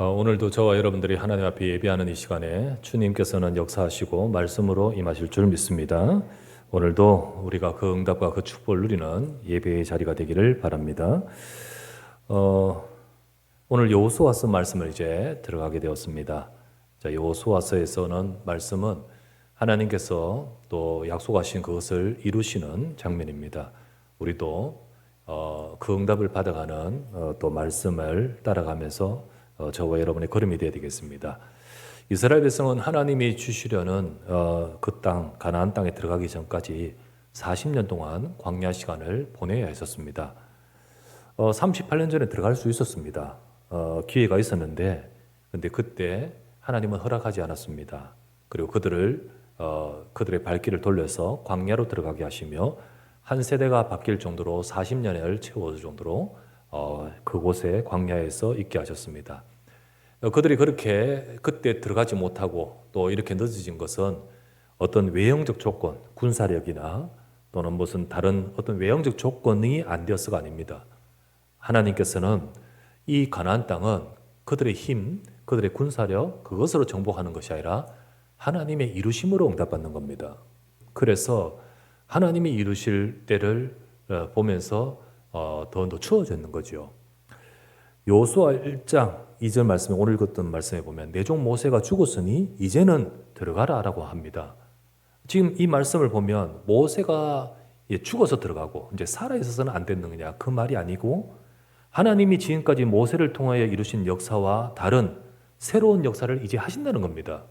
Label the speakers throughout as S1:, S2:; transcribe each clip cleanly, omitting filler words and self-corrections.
S1: 오늘도 저와 여러분들이 하나님 앞에 예배하는 이 시간에 주님께서는 역사하시고 말씀으로 임하실 줄 믿습니다. 오늘도 우리가 그 응답과 그 축복을 누리는 예배의 자리가 되기를 바랍니다. 오늘 여호수아서 말씀을 이제 들어가게 되었습니다. 자, 여호수아서에서는 말씀은 하나님께서 또 약속하신 그것을 이루시는 장면입니다. 우리도 그 응답을 받아가는 또 말씀을 따라가면서 저와 여러분의 걸음이 되어야 되겠습니다. 이스라엘 백성은 하나님이 주시려는 그 땅, 가나안 땅에 들어가기 전까지 40년 동안 광야 시간을 보내야 했었습니다. 38년 전에 들어갈 수 있었습니다. 기회가 있었는데, 근데 그때 하나님은 허락하지 않았습니다. 그리고 그들의 발길을 돌려서 광야로 들어가게 하시며 한 세대가 바뀔 정도로 40년을 채워줄 정도로 그곳에 광야에서 있게 하셨습니다. 그들이 그렇게 그때 들어가지 못하고 또 이렇게 늦어진 것은 어떤 외형적 조건, 군사력이나 또는 무슨 다른 어떤 외형적 조건이 안 되어서가 아닙니다. 하나님께서는 이 가나안 땅은 그들의 힘, 그들의 군사력, 그것으로 정복하는 것이 아니라 하나님의 이루심으로 응답받는 겁니다. 그래서 하나님이 이루실 때를 보면서 더 늦추어졌는 거죠. 여호수아 1장 2절 말씀에 오늘 읽었던 말씀에 보면 내 종 모세가 죽었으니 이제는 들어가라라고 합니다. 지금 이 말씀을 보면 모세가 죽어서 들어가고 이제 살아 있어서는 안 됐느냐 그 말이 아니고 하나님이 지금까지 모세를 통하여 이루신 역사와 다른 새로운 역사를 이제 하신다는 겁니다.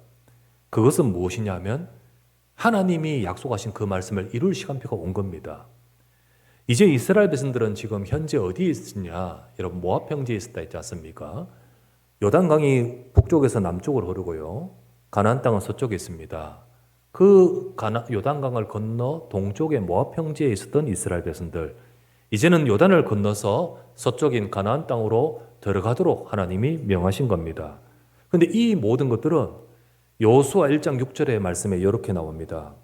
S1: 그것은 무엇이냐 하면 하나님이 약속하신 그 말씀을 이룰 시간표가 온 겁니다. 이제 이스라엘 백성들은 지금 현재 어디에 있느냐? 여러분 모압 평지에 있었다 했지 않습니까? 요단강이 북쪽에서 남쪽으로 흐르고요. 가나안 땅은 서쪽에 있습니다. 그 요단강을 건너 동쪽의 모압 평지에 있었던 이스라엘 백성들, 이제는 요단을 건너서 서쪽인 가나안 땅으로 들어가도록 하나님이 명하신 겁니다. 그런데 이 모든 것들은 여호수아 1장 6절의 말씀에 이렇게 나옵니다.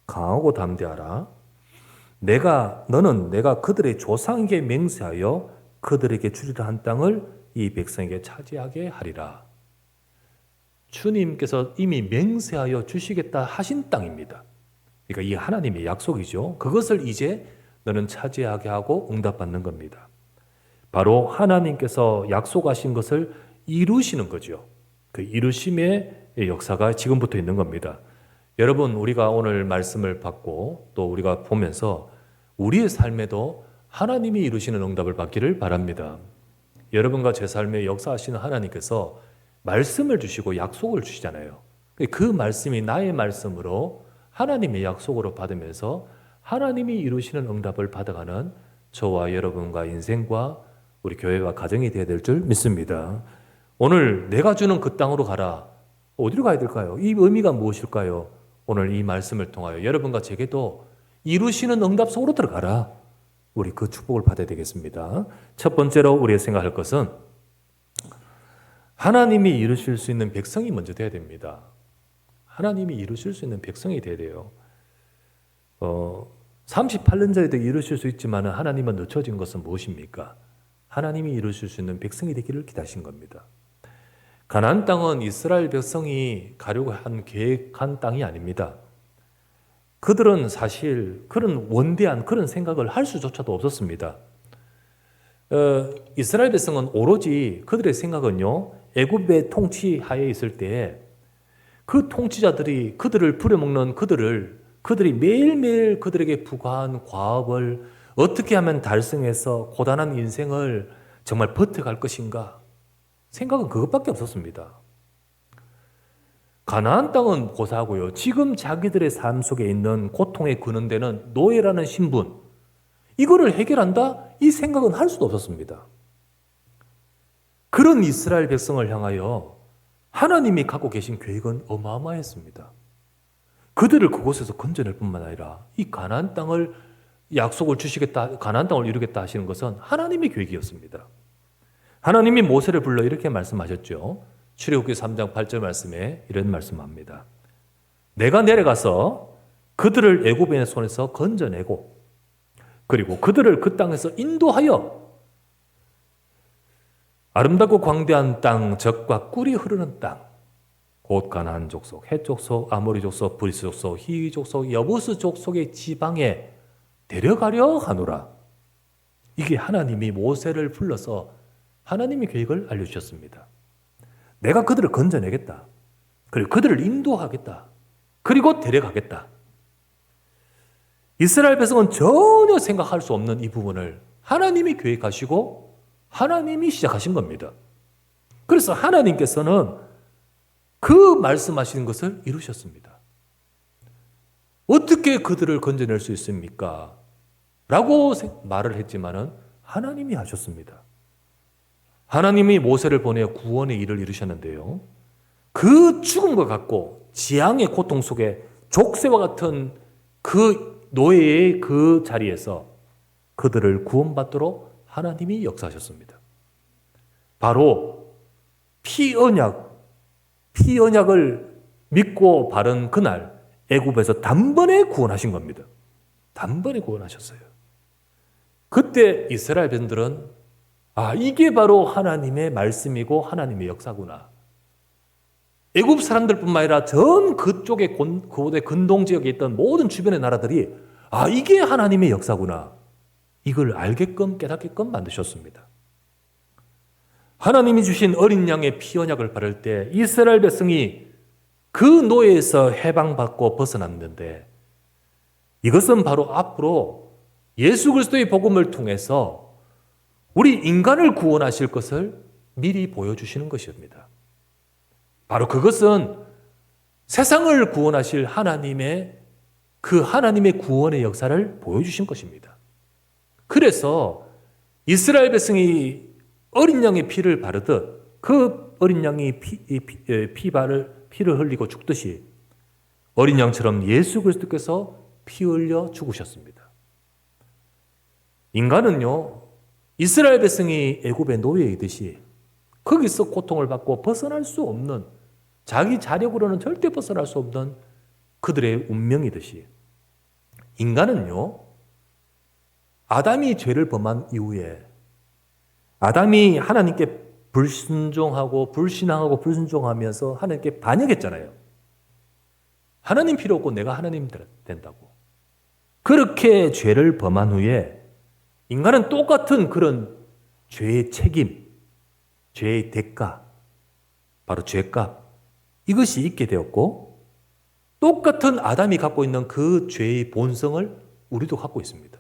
S1: 강하고 담대하라. 너는 내가 그들의 조상에게 맹세하여 그들에게 주리라 한 땅을 이 백성에게 차지하게 하리라. 주님께서 이미 맹세하여 주시겠다 하신 땅입니다. 그러니까 이 하나님의 약속이죠. 그것을 이제 너는 차지하게 하고 응답받는 겁니다. 바로 하나님께서 약속하신 것을 이루시는 거죠. 그 이루심의 역사가 지금부터 있는 겁니다. 여러분, 우리가 오늘 말씀을 받고 또 우리가 보면서 우리의 삶에도 하나님이 이루시는 응답을 받기를 바랍니다. 여러분과 제 삶에 역사하시는 하나님께서 말씀을 주시고 약속을 주시잖아요. 그 말씀이 나의 말씀으로 하나님의 약속으로 받으면서 하나님이 이루시는 응답을 받아가는 저와 여러분과 인생과 우리 교회와 가정이 되어야 될 줄 믿습니다. 오늘 내가 주는 그 땅으로 가라. 어디로 가야 될까요? 이 의미가 무엇일까요? 오늘 이 말씀을 통하여 여러분과 제게도 이루시는 응답 속으로 들어가라. 우리 그 축복을 받아야 되겠습니다. 첫 번째로 우리가 생각할 것은 하나님이 이루실 수 있는 백성이 먼저 돼야 됩니다. 하나님이 이루실 수 있는 백성이 돼야 돼요. 38년 전에도 이루실 수 있지만 하나님은 늦춰진 것은 무엇입니까? 하나님이 이루실 수 있는 백성이 되기를 기다리신 겁니다. 가나안 땅은 이스라엘 백성이 가려고 계획한 땅이 아닙니다. 그들은 사실 그런 원대한 그런 생각을 할 수조차도 없었습니다. 이스라엘 백성은 오로지 그들의 생각은요, 애굽의 통치 하에 있을 때 그 통치자들이 그들을 부려먹는 그들이 매일매일 그들에게 부과한 과업을 어떻게 하면 달성해서 고단한 인생을 정말 버텨갈 것인가? 생각은 그것밖에 없었습니다. 가나안 땅은 고사하고요. 지금 자기들의 삶 속에 있는 고통에 근원되는 노예라는 신분, 이거를 해결한다? 이 생각은 할 수도 없었습니다. 그런 이스라엘 백성을 향하여 하나님이 갖고 계신 계획은 어마어마했습니다. 그들을 그곳에서 건져낼 뿐만 아니라 이 가나안 땅을 약속을 주시겠다, 가나안 땅을 이루겠다 하시는 것은 하나님의 계획이었습니다. 하나님이 모세를 불러 이렇게 말씀하셨죠. 출애굽기 3장 8절 말씀에 이런 말씀합니다. 내가 내려가서 그들을 애굽인의 손에서 건져내고 그리고 그들을 그 땅에서 인도하여 아름답고 광대한 땅, 젖과 꿀이 흐르는 땅, 곧 가나안 족속, 헷 족속, 아모리 족속, 브리스 족속, 히위 족속, 여부스 족속의 지방에 데려가려 하노라. 이게 하나님이 모세를 불러서 하나님의 계획을 알려주셨습니다. 내가 그들을 건져내겠다. 그리고 그들을 인도하겠다. 그리고 데려가겠다. 이스라엘 백성은 전혀 생각할 수 없는 이 부분을 하나님이 계획하시고 하나님이 시작하신 겁니다. 그래서 하나님께서는 그 말씀하시는 것을 이루셨습니다. 어떻게 그들을 건져낼 수 있습니까? 라고 말을 했지만은 하나님이 하셨습니다. 하나님이 모세를 보내 구원의 일을 이루셨는데요. 그 죽음과 같고 지향의 고통 속에 족쇄와 같은 그 노예의 그 자리에서 그들을 구원받도록 하나님이 역사하셨습니다. 바로 피언약을 믿고 바른 그날 애굽에서 단번에 구원하신 겁니다. 단번에 구원하셨어요. 그때 이스라엘 백성들은 이게 바로 하나님의 말씀이고 하나님의 역사구나. 애굽 사람들뿐만 아니라 전 그쪽에 그곳의 근동 지역에 있던 모든 주변의 나라들이 이게 하나님의 역사구나. 이걸 알게끔 깨닫게끔 만드셨습니다. 하나님이 주신 어린 양의 피 언약을 바를 때 이스라엘 백성이 그 노예에서 해방받고 벗어났는데 이것은 바로 앞으로 예수 그리스도의 복음을 통해서 우리 인간을 구원하실 것을 미리 보여주시는 것입니다. 바로 그것은 세상을 구원하실 하나님의 구원의 역사를 보여주신 것입니다. 그래서 이스라엘 백성이 어린 양의 피를 바르듯 그 어린 양이 피를 흘리고 죽듯이 어린 양처럼 예수 그리스도께서 피 흘려 죽으셨습니다. 인간은요, 이스라엘 백성이 애굽의 노예이듯이 거기서 고통을 받고 벗어날 수 없는, 자기 자력으로는 절대 벗어날 수 없는 그들의 운명이듯이 인간은요, 아담이 죄를 범한 이후에 아담이 하나님께 불순종하고 불신앙하고 불순종하면서 하나님께 반역했잖아요. 하나님 필요 없고 내가 하나님 된다고. 그렇게 죄를 범한 후에 인간은 똑같은 그런 죄의 책임, 죄의 대가, 바로 죄값, 이것이 있게 되었고 똑같은 아담이 갖고 있는 그 죄의 본성을 우리도 갖고 있습니다.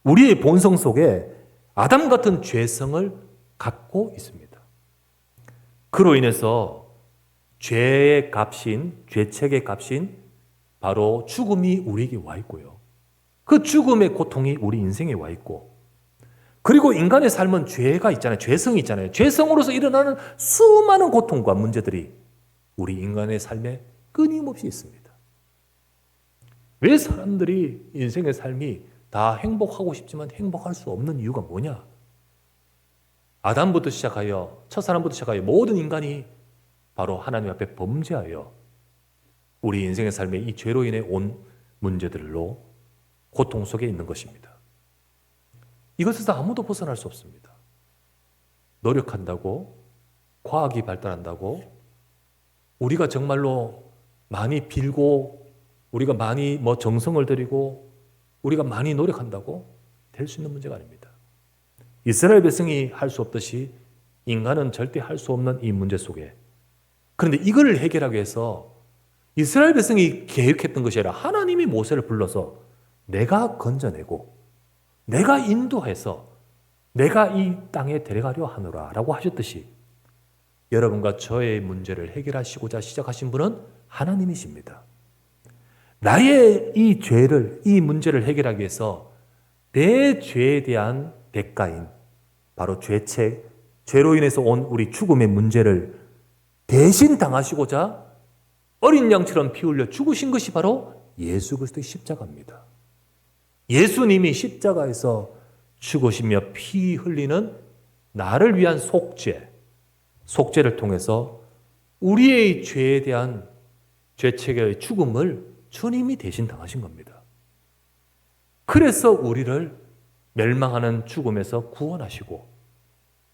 S1: 우리의 본성 속에 아담 같은 죄성을 갖고 있습니다. 그로 인해서 죄의 값인, 죄책의 값인 바로 죽음이 우리에게 와 있고요. 그 죽음의 고통이 우리 인생에 와 있고, 그리고 인간의 삶은 죄가 있잖아요. 죄성이 있잖아요. 죄성으로서 일어나는 수많은 고통과 문제들이 우리 인간의 삶에 끊임없이 있습니다. 왜 사람들이 인생의 삶이 다 행복하고 싶지만 행복할 수 없는 이유가 뭐냐? 아담부터 시작하여 첫사람부터 시작하여 모든 인간이 바로 하나님 앞에 범죄하여 우리 인생의 삶에 이 죄로 인해 온 문제들로 고통 속에 있는 것입니다. 이것에서 아무도 벗어날 수 없습니다. 노력한다고, 과학이 발달한다고, 우리가 정말로 많이 빌고, 우리가 많이 정성을 들이고, 우리가 많이 노력한다고 될 수 있는 문제가 아닙니다. 이스라엘 백성이 할 수 없듯이 인간은 절대 할 수 없는 이 문제 속에, 그런데 이걸 해결하기 위해서 이스라엘 백성이 계획했던 것이 아니라 하나님이 모세를 불러서 내가 건져내고 내가 인도해서 내가 이 땅에 데려가려 하노라 라고 하셨듯이 여러분과 저의 문제를 해결하시고자 시작하신 분은 하나님이십니다. 나의 이 죄를, 이 문제를 해결하기 위해서 내 죄에 대한 대가인 바로 죄책, 죄로 인해서 온 우리 죽음의 문제를 대신 당하시고자 어린 양처럼 피 흘려 죽으신 것이 바로 예수 그리스도의 십자가입니다. 예수님이 십자가에서 죽으시며 피 흘리는 나를 위한 속죄를 통해서 우리의 죄에 대한 죄책의 죽음을 주님이 대신 당하신 겁니다. 그래서 우리를 멸망하는 죽음에서 구원하시고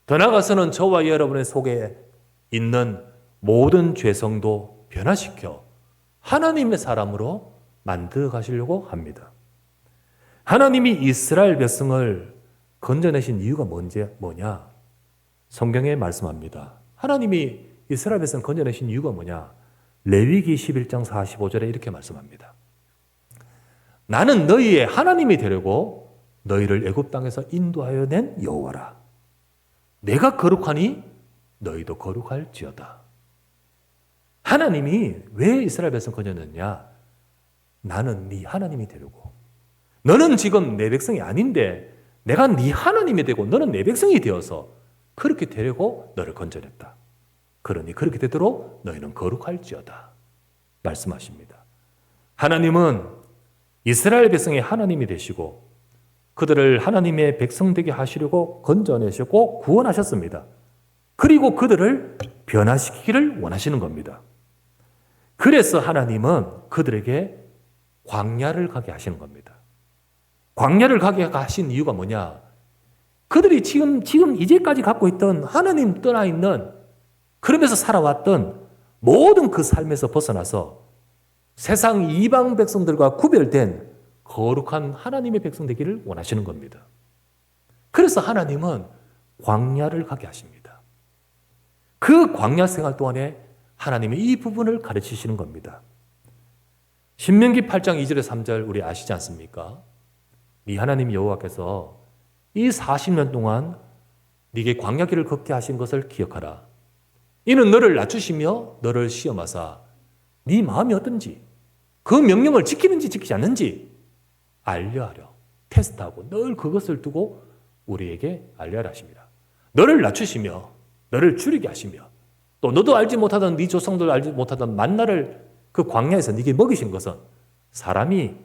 S1: 더 나아가서는 저와 여러분의 속에 있는 모든 죄성도 변화시켜 하나님의 사람으로 만들어 가시려고 합니다. 하나님이 이스라엘 백성을 건져내신 이유가 뭐냐? 성경에 말씀합니다. 하나님이 이스라엘 백성을 건져내신 이유가 뭐냐? 레위기 11장 45절에 이렇게 말씀합니다. 나는 너희의 하나님이 되려고 너희를 애굽 땅에서 인도하여 낸 여호와라. 내가 거룩하니 너희도 거룩할지어다. 하나님이 왜 이스라엘 백성 건져냈냐? 나는 네 하나님이 되려고. 너는 지금 내 백성이 아닌데 내가 네 하나님이 되고 너는 내 백성이 되어서 그렇게 되려고 너를 건져냈다. 그러니 그렇게 되도록 너희는 거룩할지어다 말씀하십니다. 하나님은 이스라엘 백성의 하나님이 되시고 그들을 하나님의 백성 되게 하시려고 건져내셨고 구원하셨습니다. 그리고 그들을 변화시키기를 원하시는 겁니다. 그래서 하나님은 그들에게 광야를 가게 하시는 겁니다. 광야를 가게 하신 이유가 뭐냐? 그들이 지금 이제까지 갖고 있던 하나님 떠나 있는 그러면서 살아왔던 모든 그 삶에서 벗어나서 세상 이방 백성들과 구별된 거룩한 하나님의 백성 되기를 원하시는 겁니다. 그래서 하나님은 광야를 가게 하십니다. 그 광야 생활 동안에 하나님이 이 부분을 가르치시는 겁니다. 신명기 8장 2절에 3절 우리 아시지 않습니까? 네 하나님 여호와께서 이 40년 동안 네게 광야길을 걷게 하신 것을 기억하라. 이는 너를 낮추시며 너를 시험하사 네 마음이 어떤지 그 명령을 지키는지 지키지 않는지 알려하려. 테스트하고 늘 그것을 두고 우리에게 알려하라 하십니다. 너를 낮추시며 너를 줄이게 하시며 또 너도 알지 못하던 네 조상들 알지 못하던 만나를 그 광야에서 네게 먹이신 것은 사람이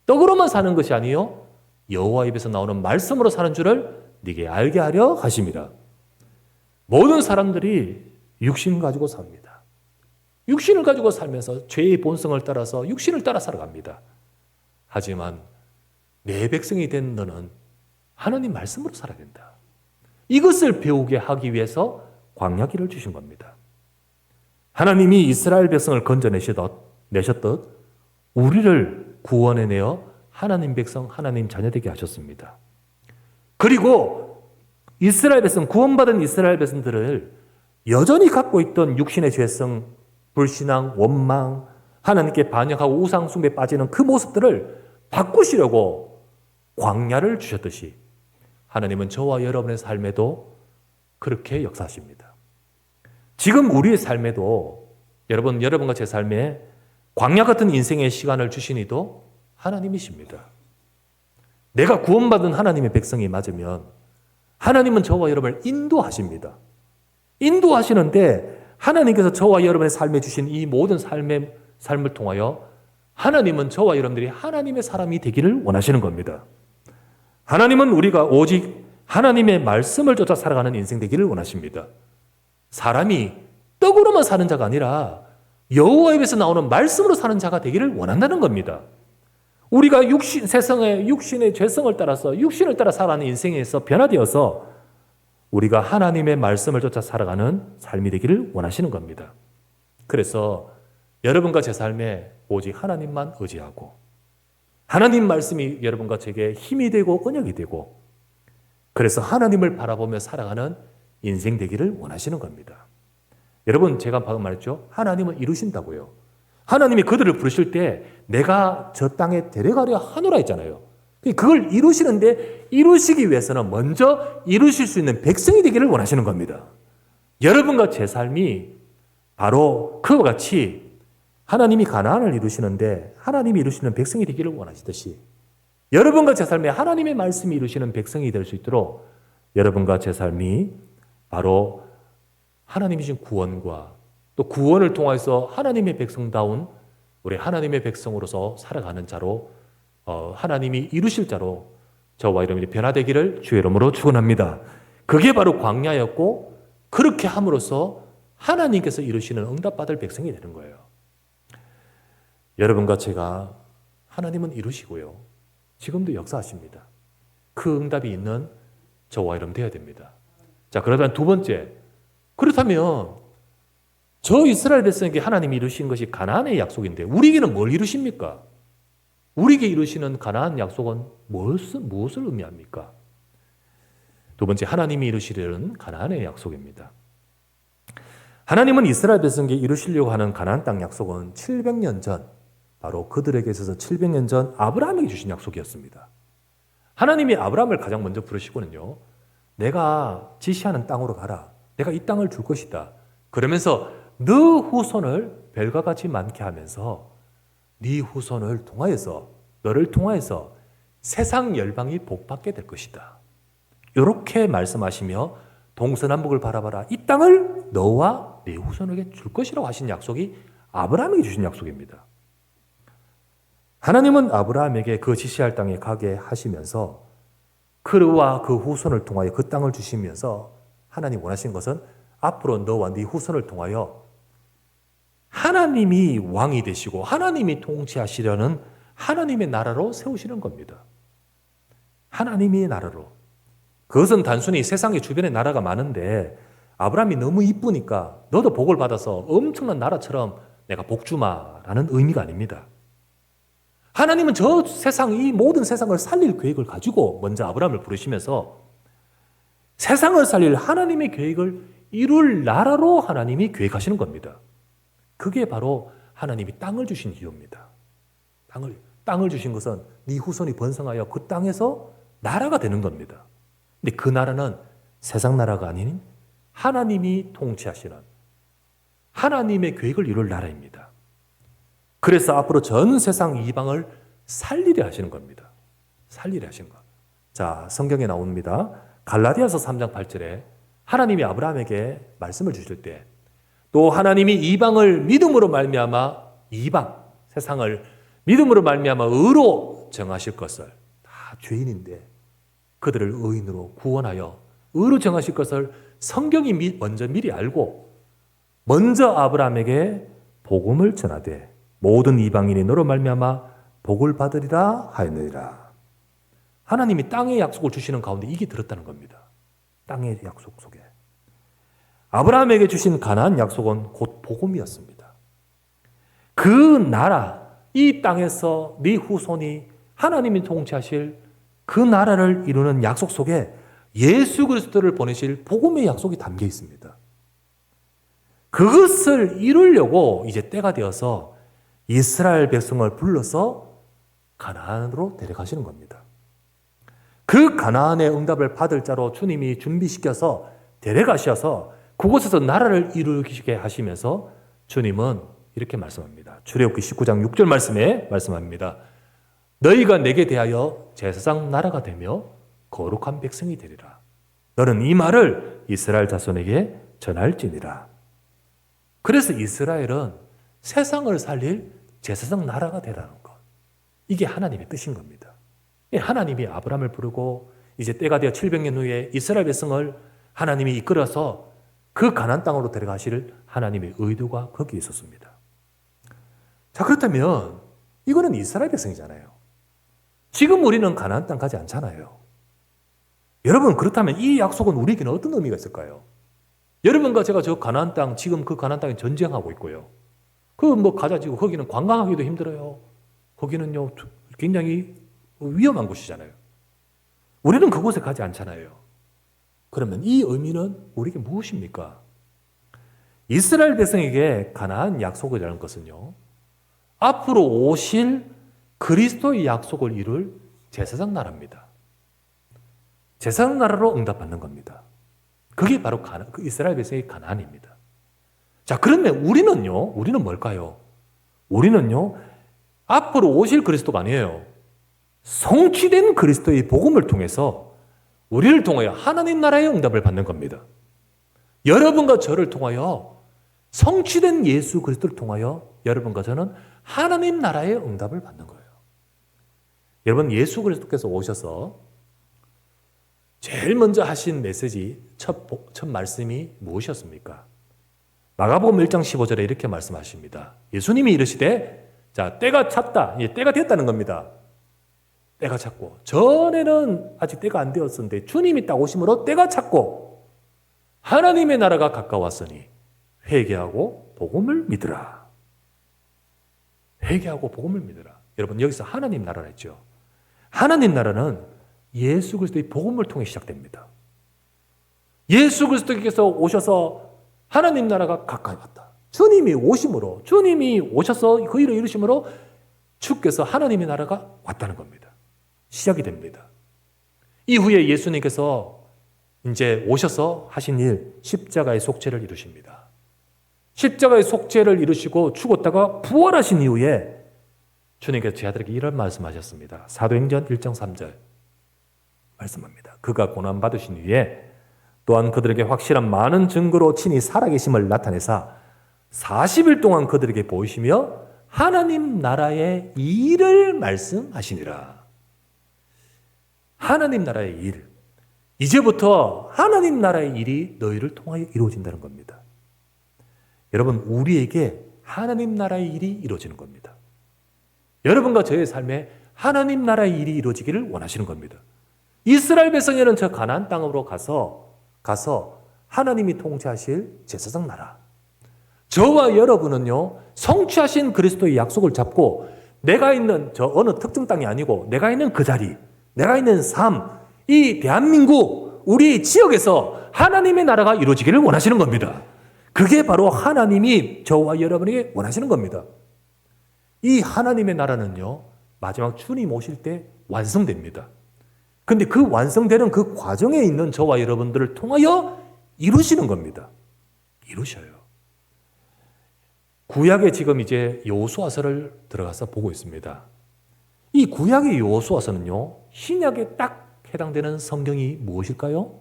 S1: 떡으로만 사는 것이 아니요 여호와 입에서 나오는 말씀으로 사는 줄을 네게 알게 하려 하십니다. 모든 사람들이 육신 가지고 삽니다. 육신을 가지고 살면서 죄의 본성을 따라서 육신을 따라 살아갑니다. 하지만 내 백성이 된 너는 하나님 말씀으로 살아야 된다. 이것을 배우게 하기 위해서 광야길을 주신 겁니다. 하나님이 이스라엘 백성을 건져내셨듯 우리를 구원해내어 하나님 백성, 하나님 자녀 되게 하셨습니다. 그리고 이스라엘 백성, 구원받은 이스라엘 백성들을 여전히 갖고 있던 육신의 죄성, 불신앙, 원망, 하나님께 반역하고 우상숭배에 빠지는 그 모습들을 바꾸시려고 광야를 주셨듯이 하나님은 저와 여러분의 삶에도 그렇게 역사하십니다. 지금 우리의 삶에도 여러분과 제 삶에 광야 같은 인생의 시간을 주신 이도 하나님이십니다. 내가 구원받은 하나님의 백성이 맞으면 하나님은 저와 여러분을 인도하십니다. 인도하시는데 하나님께서 저와 여러분의 삶에 주신 이 모든 삶을 통하여 하나님은 저와 여러분들이 하나님의 사람이 되기를 원하시는 겁니다. 하나님은 우리가 오직 하나님의 말씀을 쫓아 살아가는 인생 되기를 원하십니다. 사람이 떡으로만 사는 자가 아니라 여호와 입에서 나오는 말씀으로 사는 자가 되기를 원한다는 겁니다. 우리가 세상의 육신의 죄성을 따라서 육신을 따라 살아가는 인생에서 변화되어서 우리가 하나님의 말씀을 쫓아 살아가는 삶이 되기를 원하시는 겁니다. 그래서 여러분과 제 삶에 오직 하나님만 의지하고 하나님 말씀이 여러분과 제게 힘이 되고 언약이 되고 그래서 하나님을 바라보며 살아가는 인생 되기를 원하시는 겁니다. 여러분 제가 방금 말했죠. 하나님은 이루신다고요. 하나님이 그들을 부르실 때 내가 저 땅에 데려가려 하노라 했잖아요. 그걸 이루시는데 이루시기 위해서는 먼저 이루실 수 있는 백성이 되기를 원하시는 겁니다. 여러분과 제 삶이 바로 그와 같이 하나님이 가나안을 이루시는데 하나님이 이루시는 백성이 되기를 원하시듯이 여러분과 제 삶에 하나님의 말씀이 이루시는 백성이 될 수 있도록 여러분과 제 삶이 바로 하나님이 주신 구원과 또 구원을 통해서 하나님의 백성다운 우리 하나님의 백성으로서 살아가는 자로 하나님이 이루실 자로 저와 여러분이 변화되기를 주의 이름으로 축원합니다. 그게 바로 광야였고 그렇게 함으로써 하나님께서 이루시는 응답받을 백성이 되는 거예요. 여러분과 제가 하나님은 이루시고요. 지금도 역사하십니다. 그 응답이 있는 저와 여러분 되어야 됩니다. 자, 그러면 두 번째. 그렇다면 저 이스라엘 백성에게 하나님이 이루신 것이 가나안의 약속인데 우리에게는 뭘 이루십니까? 우리에게 이루시는 가나안 약속은 무엇을 의미합니까? 두 번째, 하나님이 이루시려는 가나안의 약속입니다. 하나님은 이스라엘 백성에게 이루시려고 하는 가나안 땅 약속은 700년 전, 바로 그들에게 있어서 700년 전 아브라함에게 주신 약속이었습니다. 하나님이 아브라함을 가장 먼저 부르시고는요, 내가 지시하는 땅으로 가라. 내가 이 땅을 줄 것이다. 그러면서 너 후손을 별과 같이 많게 하면서 네 후손을 통하여서, 너를 통하여서 세상 열방이 복받게 될 것이다. 이렇게 말씀하시며 동서남북을 바라봐라. 이 땅을 너와 네 후손에게 줄 것이라고 하신 약속이 아브라함에게 주신 약속입니다. 하나님은 아브라함에게 그 지시할 땅에 가게 하시면서 그와 그 후손을 통하여 그 땅을 주시면서 하나님 원하신 것은 앞으로 너와 네 후손을 통하여 하나님이 왕이 되시고 하나님이 통치하시려는 하나님의 나라로 세우시는 겁니다. 하나님의 나라로. 그것은 단순히 세상의 주변에 나라가 많은데 아브라함이 너무 이쁘니까 너도 복을 받아서 엄청난 나라처럼 내가 복 주마라는 의미가 아닙니다. 하나님은 저 세상, 이 모든 세상을 살릴 계획을 가지고 먼저 아브라함을 부르시면서 세상을 살릴 하나님의 계획을 이룰 나라로 하나님이 계획하시는 겁니다. 그게 바로 하나님이 땅을 주신 이유입니다. 땅을 주신 것은 네 후손이 번성하여 그 땅에서 나라가 되는 겁니다. 근데 그 나라는 세상 나라가 아닌 하나님이 통치하시는 하나님의 계획을 이룰 나라입니다. 그래서 앞으로 전 세상 이방을 살리려 하시는 겁니다. 살리려 하신 것. 자, 성경에 나옵니다. 갈라디아서 3장 8절에 하나님이 아브라함에게 말씀을 주실 때 또 하나님이 이방을 믿음으로 말미암아 이방, 세상을 믿음으로 말미암아 의로 정하실 것을, 다 죄인인데 그들을 의인으로 구원하여 의로 정하실 것을 성경이 먼저 미리 알고 먼저 아브라함에게 복음을 전하되 모든 이방인이 너로 말미암아 복을 받으리라 하였느니라. 하나님이 땅의 약속을 주시는 가운데 이게 들었다는 겁니다. 땅의 약속 속에. 아브라함에게 주신 가나안 약속은 곧 복음이었습니다. 그 나라, 이 땅에서 네 후손이 하나님이 통치하실 그 나라를 이루는 약속 속에 예수 그리스도를 보내실 복음의 약속이 담겨 있습니다. 그것을 이루려고 이제 때가 되어서 이스라엘 백성을 불러서 가나안으로 데려가시는 겁니다. 그 가나안의 응답을 받을 자로 주님이 준비시켜서 데려가셔서 그곳에서 나라를 이루게 하시면서 주님은 이렇게 말씀합니다. 출애굽기 19장 6절 말씀에 말씀합니다. 너희가 내게 대하여 제사장 나라가 되며 거룩한 백성이 되리라. 너는 이 말을 이스라엘 자손에게 전할지니라. 그래서 이스라엘은 세상을 살릴 제사장 나라가 되라는 것. 이게 하나님의 뜻인 겁니다. 하나님이 아브라함을 부르고 이제 때가 되어 700년 후에 이스라엘 백성을 하나님이 이끌어서 그 가나안 땅으로 데려가실 하나님의 의도가 거기에 있었습니다. 자, 그렇다면 이거는 이스라엘 백성이잖아요. 지금 우리는 가나안 땅 가지 않잖아요. 여러분, 그렇다면 이 약속은 우리에게는 어떤 의미가 있을까요? 여러분과 제가 저 가나안 땅, 지금 그 가나안 땅에 전쟁하고 있고요. 가자지고 거기는 관광하기도 힘들어요. 거기는요, 굉장히 위험한 곳이잖아요. 우리는 그곳에 가지 않잖아요. 그러면 이 의미는 우리에게 무엇입니까? 이스라엘 백성에게 가나안 약속이라는 것은요, 앞으로 오실 그리스도의 약속을 이룰 제사장 나라입니다. 제사장 나라로 응답받는 겁니다. 그게 바로 이스라엘 백성의 가나안입니다. 자, 그러면 우리는 뭘까요? 우리는요, 앞으로 오실 그리스도가 아니에요. 성취된 그리스도의 복음을 통해서 우리를 통하여 하나님 나라의 응답을 받는 겁니다. 여러분과 저를 통하여 성취된 예수 그리스도를 통하여 여러분과 저는 하나님 나라의 응답을 받는 거예요. 여러분, 예수 그리스도께서 오셔서 제일 먼저 하신 메시지, 첫 말씀이 무엇이었습니까? 마가복음 1장 15절에 이렇게 말씀하십니다. 예수님이 이르시되, 자, 때가 찼다. 이제 때가 되었다는 겁니다. 때가 찼고, 전에는 아직 때가 안 되었었는데 주님이 딱 오심으로 때가 찼고, 하나님의 나라가 가까웠으니 회개하고 복음을 믿으라. 회개하고 복음을 믿으라. 여러분, 여기서 하나님 나라라 했죠. 하나님 나라는 예수 그리스도의 복음을 통해 시작됩니다. 예수 그리스도께서 오셔서 하나님 나라가 가까이 왔다. 주님이 오심으로, 주님이 오셔서 그 일을 이루심으로 주께서 하나님의 나라가 왔다는 겁니다. 시작이 됩니다. 이후에 예수님께서 이제 오셔서 하신 일, 십자가의 속죄를 이루십니다. 십자가의 속죄를 이루시고 죽었다가 부활하신 이후에 주님께서 제 아들에게 이런 말씀하셨습니다. 사도행전 1장 3절 말씀합니다. 그가 고난받으신 후에 또한 그들에게 확실한 많은 증거로 친히 살아계심을 나타내사 40일 동안 그들에게 보이시며 하나님 나라의 일을 말씀하시니라. 하나님 나라의 일. 이제부터 하나님 나라의 일이 너희를 통하여 이루어진다는 겁니다. 여러분, 우리에게 하나님 나라의 일이 이루어지는 겁니다. 여러분과 저의 삶에 하나님 나라의 일이 이루어지기를 원하시는 겁니다. 이스라엘 백성에는 저 가나안 땅으로 가서 하나님이 통치하실 제사장 나라. 저와 여러분은요, 성취하신 그리스도의 약속을 잡고 내가 있는 저 어느 특정 땅이 아니고 내가 있는 그 자리, 내가 있는 삶, 이 대한민국, 우리 지역에서 하나님의 나라가 이루어지기를 원하시는 겁니다. 그게 바로 하나님이 저와 여러분에게 원하시는 겁니다. 이 하나님의 나라는요, 마지막 주님 오실 때 완성됩니다. 근데 그 완성되는 그 과정에 있는 저와 여러분들을 통하여 이루시는 겁니다. 이루셔요. 구약에 지금 이제 여호수아서를 들어가서 보고 있습니다. 이 구약의 여호수아서는요, 신약에 딱 해당되는 성경이 무엇일까요?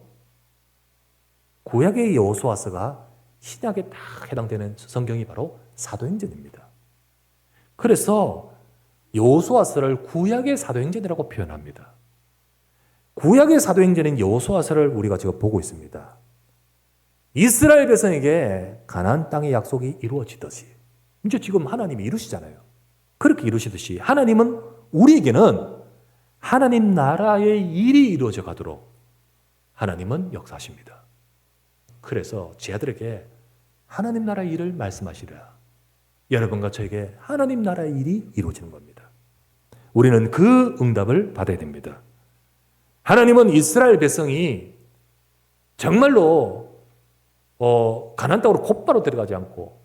S1: 구약의 여호수아서가 신약에 딱 해당되는 성경이 바로 사도행전입니다. 그래서 여호수아서를 구약의 사도행전이라고 표현합니다. 구약의 사도행전인 여호수아서를 우리가 지금 보고 있습니다. 이스라엘 백성에게 가나안 땅의 약속이 이루어지듯이 이제 지금 하나님이 이루시잖아요. 그렇게 이루시듯이 하나님은 우리에게는 하나님 나라의 일이 이루어져 가도록 하나님은 역사하십니다. 그래서 제 아들에게 하나님 나라의 일을 말씀하시라. 여러분과 저에게 하나님 나라의 일이 이루어지는 겁니다. 우리는 그 응답을 받아야 됩니다. 하나님은 이스라엘 백성이 정말로 가나안 땅으로 곧바로 들어가지 않고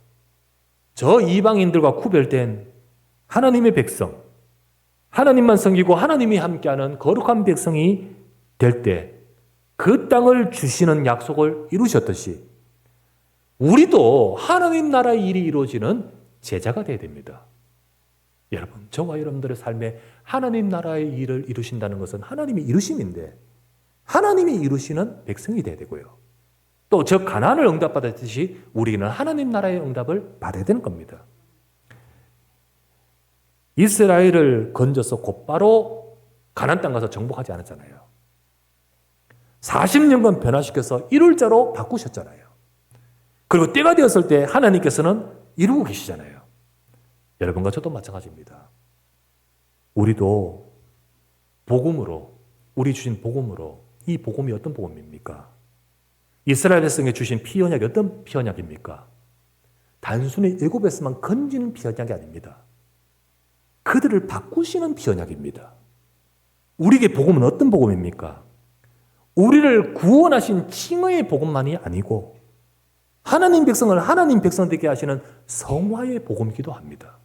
S1: 저 이방인들과 구별된 하나님의 백성, 하나님만 섬기고 하나님이 함께하는 거룩한 백성이 될 때 그 땅을 주시는 약속을 이루셨듯이 우리도 하나님 나라의 일이 이루어지는 제자가 되어야 됩니다. 여러분, 저와 여러분들의 삶에 하나님 나라의 일을 이루신다는 것은 하나님이 이루심인데 하나님이 이루시는 백성이 되어야 되고요. 또 저 가나안을 응답받았듯이 우리는 하나님 나라의 응답을 받아야 되는 겁니다. 이스라엘을 건져서 곧바로 가나안 땅 가서 정복하지 않았잖아요. 40년간 변화시켜서 일흘자로 바꾸셨잖아요. 그리고 때가 되었을 때 하나님께서는 이루고 계시잖아요. 여러분과 저도 마찬가지입니다. 우리도 복음으로, 우리 주신 복음으로, 이 복음이 어떤 복음입니까? 이스라엘 백성에 주신 피언약이 어떤 피언약입니까? 단순히 애굽에서만 건지는 피언약이 아닙니다. 그들을 바꾸시는 피언약입니다. 우리에게 복음은 어떤 복음입니까? 우리를 구원하신 칭의의 복음만이 아니고 하나님 백성을 하나님 백성 되게 하시는 성화의 복음이기도 합니다.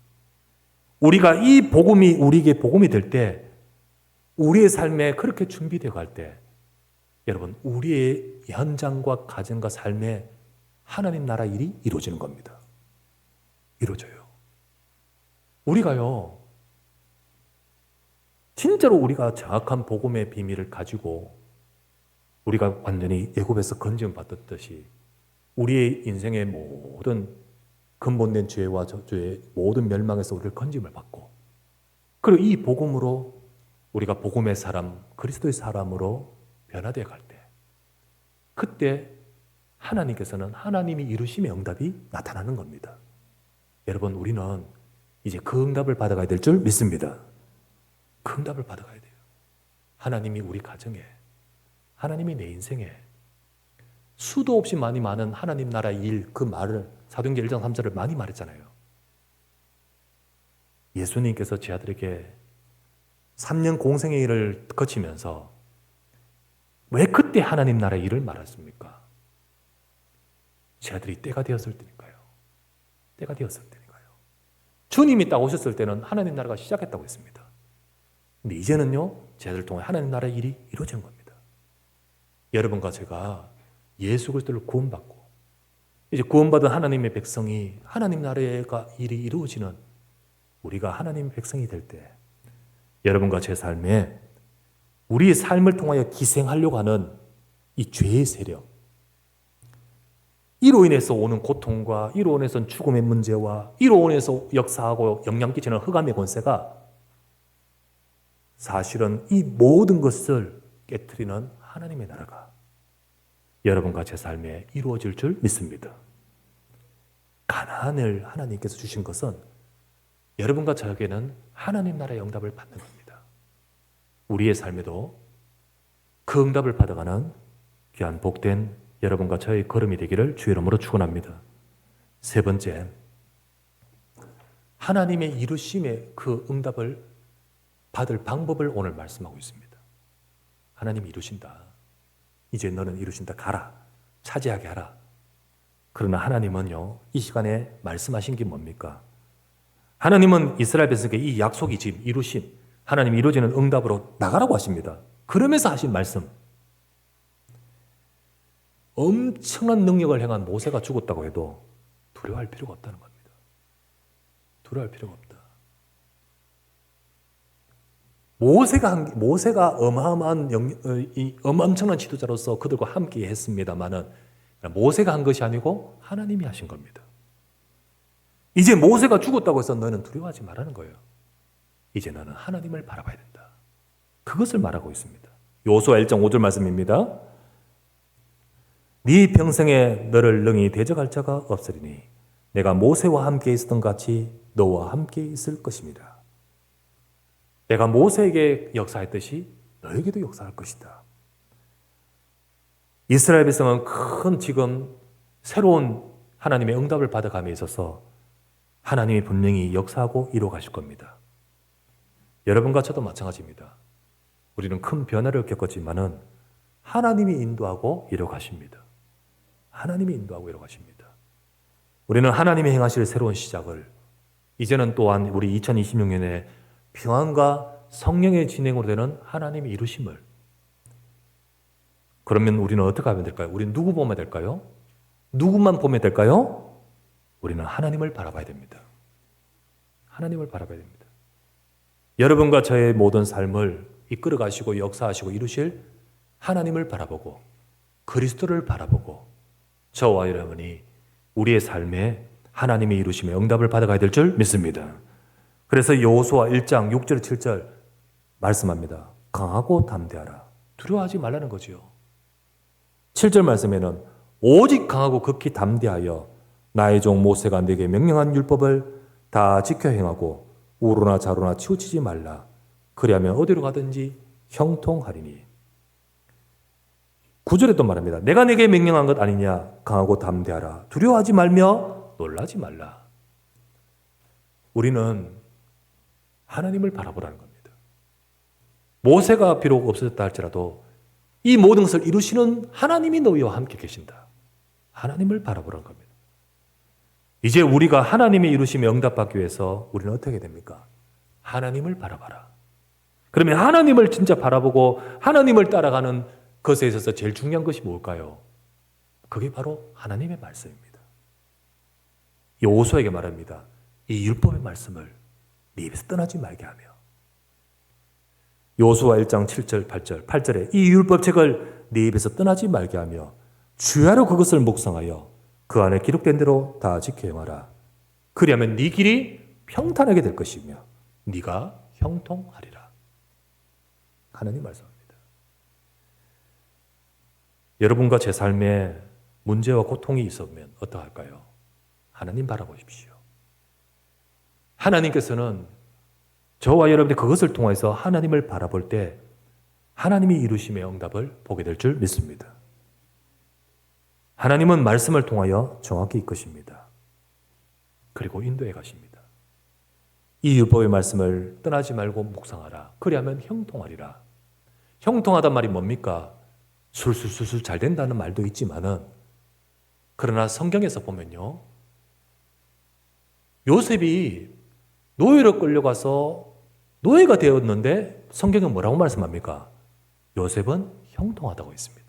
S1: 우리가 이 복음이 우리에게 복음이 될 때 우리의 삶에 그렇게 준비되어 갈 때 여러분, 우리의 현장과 가정과 삶에 하나님 나라 일이 이루어지는 겁니다. 이루어져요. 우리가요, 진짜로 우리가 정확한 복음의 비밀을 가지고 우리가 완전히 애굽에서 건짐을 받았듯이 우리의 인생의 모든 근본된 죄와 저주의 모든 멸망에서 우리를 건짐을 받고 그리고 이 복음으로 우리가 복음의 사람, 그리스도의 사람으로 변화되어 갈 때 그때 하나님께서는 하나님이 이루심의 응답이 나타나는 겁니다. 여러분, 우리는 이제 그 응답을 받아가야 될 줄 믿습니다. 그 응답을 받아가야 돼요. 하나님이 우리 가정에, 하나님이 내 인생에, 수도 없이 많이 많은 하나님 나라의 일, 그 말을 사도행전 1장 3절을 많이 말했잖아요. 예수님께서 제 아들에게 3년 공생의 일을 거치면서 왜 그때 하나님 나라의 일을 말했습니까? 제 아들이 때가 되었을 때니까요. 때가 되었을 때니까요. 주님이 딱 오셨을 때는 하나님 나라가 시작했다고 했습니다. 근데 이제는요, 제 아들을 통해 하나님 나라의 일이 이루어지는 겁니다. 여러분과 제가 예수 그리스도를 구원받고 이제 구원받은 하나님의 백성이 하나님 나라의 일이 이루어지는 우리가 하나님의 백성이 될 때 여러분과 제 삶에 우리의 삶을 통하여 기생하려고 하는 이 죄의 세력, 이로 인해서 오는 고통과 이로 인해서 죽음의 문제와 이로 인해서 역사하고 영향 끼치는 흑암의 권세가 사실은 이 모든 것을 깨트리는 하나님의 나라가 여러분과 제 삶에 이루어질 줄 믿습니다. 가나안을 하나님께서 주신 것은 여러분과 저에게는 하나님 나라의 응답을 받는 겁니다. 우리의 삶에도 그 응답을 받아가는 귀한 복된 여러분과 저의 걸음이 되기를 주의 이름으로 축원합니다. 세 번째, 하나님의 이루심의 그 응답을 받을 방법을 오늘 말씀하고 있습니다. 하나님이 이루신다. 이제 너는 이루신다. 가라. 차지하게 하라. 그러나 하나님은요, 이 시간에 말씀하신 게 뭡니까? 하나님은 이스라엘 백성에게 이 약속이 지금 이루심, 하나님이 이루어지는 응답으로 나가라고 하십니다. 그러면서 하신 말씀, 엄청난 능력을 행한 모세가 죽었다고 해도 두려워할 필요가 없다는 겁니다. 두려워할 필요가 없다. 모세가 어마어마한 엄청난 지도자로서 그들과 함께 했습니다만은 모세가 한 것이 아니고 하나님이 하신 겁니다. 이제 모세가 죽었다고 해서 너는 두려워하지 말라는 거예요. 이제 너는 하나님을 바라봐야 된다. 그것을 말하고 있습니다. 여호수아 1장 5절 말씀입니다. 네 평생에 너를 능히 대적할 자가 없으리니 내가 모세와 함께 있었던 같이 너와 함께 있을 것입니다. 내가 모세에게 역사했듯이 너에게도 역사할 것이다. 이스라엘 백성은 큰 지금 새로운 하나님의 응답을 받아감에 있어서 하나님이 분명히 역사하고 이루어 가실 겁니다. 여러분과 저도 마찬가지입니다. 우리는 큰 변화를 겪었지만은 하나님이 인도하고 이루어 가십니다. 하나님이 인도하고 이루어 가십니다. 우리는 하나님이 행하실 새로운 시작을 이제는 또한 우리 2026년에 평안과 성령의 진행으로 되는 하나님의 이루심을, 그러면 우리는 어떻게 하면 될까요? 우리는 누구 보면 될까요? 누구만 보면 될까요? 우리는 하나님을 바라봐야 됩니다. 하나님을 바라봐야 됩니다. 여러분과 저의 모든 삶을 이끌어 가시고 역사하시고 이루실 하나님을 바라보고 그리스도를 바라보고 저와 여러분이 우리의 삶에 하나님의 이루심의 응답을 받아가야 될 줄 믿습니다. 그래서 여호수아 1장 6절 7절 말씀합니다. 강하고 담대하라. 두려워하지 말라는 거지요. 7절 말씀에는 오직 강하고 극히 담대하여 나의 종 모세가 네게 명령한 율법을 다 지켜 행하고 우로나 좌로나 치우치지 말라. 그리하면 어디로 가든지 형통하리니. 9절에 또 말합니다. 내가 네게 명령한 것 아니냐. 강하고 담대하라. 두려워하지 말며 놀라지 말라. 우리는 하나님을 바라보라는 겁니다. 모세가 비록 없어졌다 할지라도 이 모든 것을 이루시는 하나님이 너희와 함께 계신다. 하나님을 바라보라는 겁니다. 이제 우리가 하나님의 이루심에 응답받기 위해서 우리는 어떻게 됩니까? 하나님을 바라봐라. 그러면 하나님을 진짜 바라보고 하나님을 따라가는 것에 있어서 제일 중요한 것이 뭘까요? 그게 바로 하나님의 말씀입니다. 여호수아에게 말합니다. 이 율법의 말씀을 네 입에서 떠나지 말게 하며. 여호수아 1장 7절 8절에 이 율법책을 네 입에서 떠나지 말게 하며 주야로 그것을 묵상하여 그 안에 기록된 대로 다 지켜 행하라. 그리하면 네 길이 평탄하게 될 것이며 네가 형통하리라. 하나님 말씀합니다. 여러분과 제 삶에 문제와 고통이 있으면 어떡할까요? 하나님 바라보십시오. 하나님께서는 저와 여러분들 그것을 통해서 하나님을 바라볼 때 하나님이 이루심의 응답을 보게 될 줄 믿습니다. 하나님은 말씀을 통하여 정확히 이끄십니다. 그리고 인도해 가십니다. 이 율법의 말씀을 떠나지 말고 묵상하라. 그리하면 형통하리라. 형통하단 말이 뭡니까? 술술술술 잘 된다는 말도 있지만은, 그러나 성경에서 보면요, 요셉이 노예로 끌려가서 노예가 되었는데 성경은 뭐라고 말씀합니까? 요셉은 형통하다고 했습니다.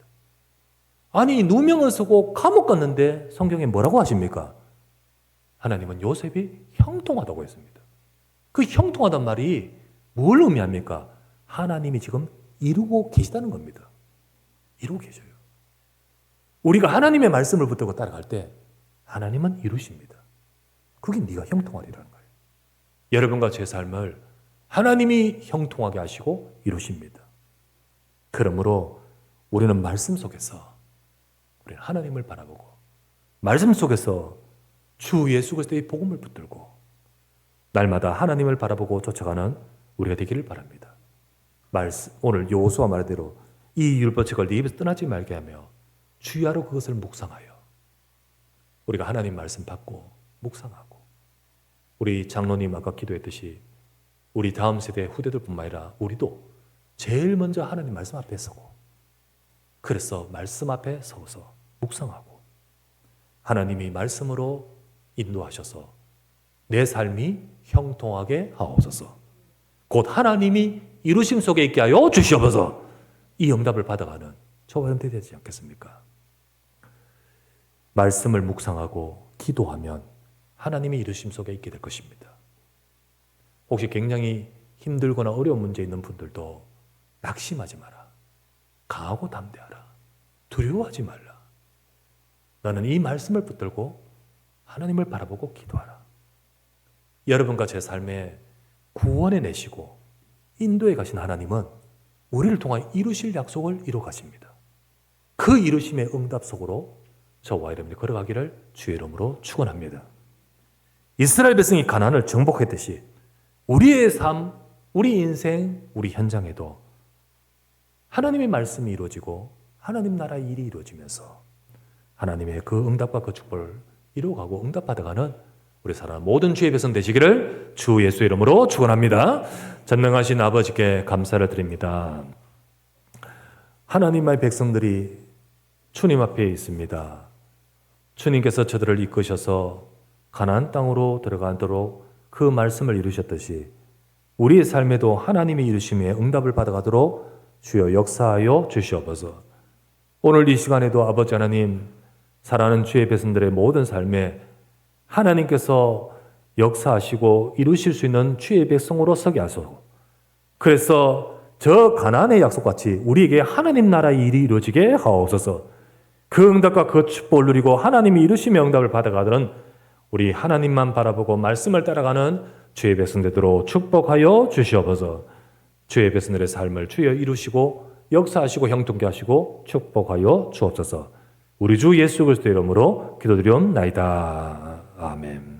S1: 아니, 누명을 쓰고 감옥 갔는데 성경에 뭐라고 하십니까? 하나님은 요셉이 형통하다고 했습니다. 그 형통하단 말이 뭘 의미합니까? 하나님이 지금 이루고 계시다는 겁니다. 이루고 계셔요. 우리가 하나님의 말씀을 붙들고 따라갈 때 하나님은 이루십니다. 그게 네가 형통하리라는 거예요. 여러분과 제 삶을 하나님이 형통하게 하시고 이루십니다. 그러므로 우리는 말씀 속에서 우리는 하나님을 바라보고, 말씀 속에서 주 예수 그리스도의 복음을 붙들고 날마다 하나님을 바라보고 쫓아가는 우리가 되기를 바랍니다. 오늘 여호수아 말대로 이 율법책을 네 입에서 떠나지 말게 하며 주야로 그것을 묵상하여, 우리가 하나님 말씀 받고 묵상하고, 우리 장로님 아까 기도했듯이 우리 다음 세대 후대들뿐만 아니라 우리도 제일 먼저 하나님 말씀 앞에 서고, 그래서 말씀 앞에 서서 묵상하고 하나님이 말씀으로 인도하셔서 내 삶이 형통하게 하옵소서. 곧 하나님이 이루심 속에 있게 하여 주시옵소서. 이 응답을 받아가는 저와 여러분들이 되지 않겠습니까? 말씀을 묵상하고 기도하면 하나님이 이루심 속에 있게 될 것입니다. 혹시 굉장히 힘들거나 어려운 문제 있는 분들도 낙심하지 마라. 강하고 담대하라. 두려워하지 말라. 나는 이 말씀을 붙들고 하나님을 바라보고 기도하라. 여러분과 제 삶에 구원해 내시고 인도해 가신 하나님은 우리를 통하여 이루실 약속을 이루어 가십니다. 그 이루심의 응답 속으로 저와 여러분이 걸어가기를 주의 이름으로 축원합니다. 이스라엘 백성이 가나안을 정복했듯이 우리의 삶, 우리 인생, 우리 현장에도 하나님의 말씀이 이루어지고 하나님 나라의 일이 이루어지면서 하나님의 그 응답과 그 축복을 이루어가고 응답받아가는 우리 사랑하는 모든 주의 백성 되시기를 주 예수의 이름으로 축원합니다. 전능하신 아버지께 감사를 드립니다. 하나님의 백성들이 주님 앞에 있습니다. 주님께서 저들을 이끄셔서 가나안 땅으로 들어가도록 그 말씀을 이루셨듯이 우리의 삶에도 하나님의 이루심에 응답을 받아가도록 주여 역사하여 주시옵소서. 오늘 이 시간에도 아버지 하나님, 사랑하는 주의 백성들의 모든 삶에 하나님께서 역사하시고 이루실 수 있는 주의 백성으로 서게 하소서. 그래서 저 가나안의 약속같이 우리에게 하나님 나라의 일이 이루어지게 하옵소서. 그 응답과 그 축복을 누리고 하나님이 이루심의 응답을 받아가는 우리 하나님만 바라보고 말씀을 따라가는 주의 백성되도록 축복하여 주시옵소서. 주의 백성들의 삶을 주여 이루시고 역사하시고 형통케 하시고 축복하여 주옵소서. 우리 주 예수 그리스도의 이름으로 기도드리옵나이다. 아멘.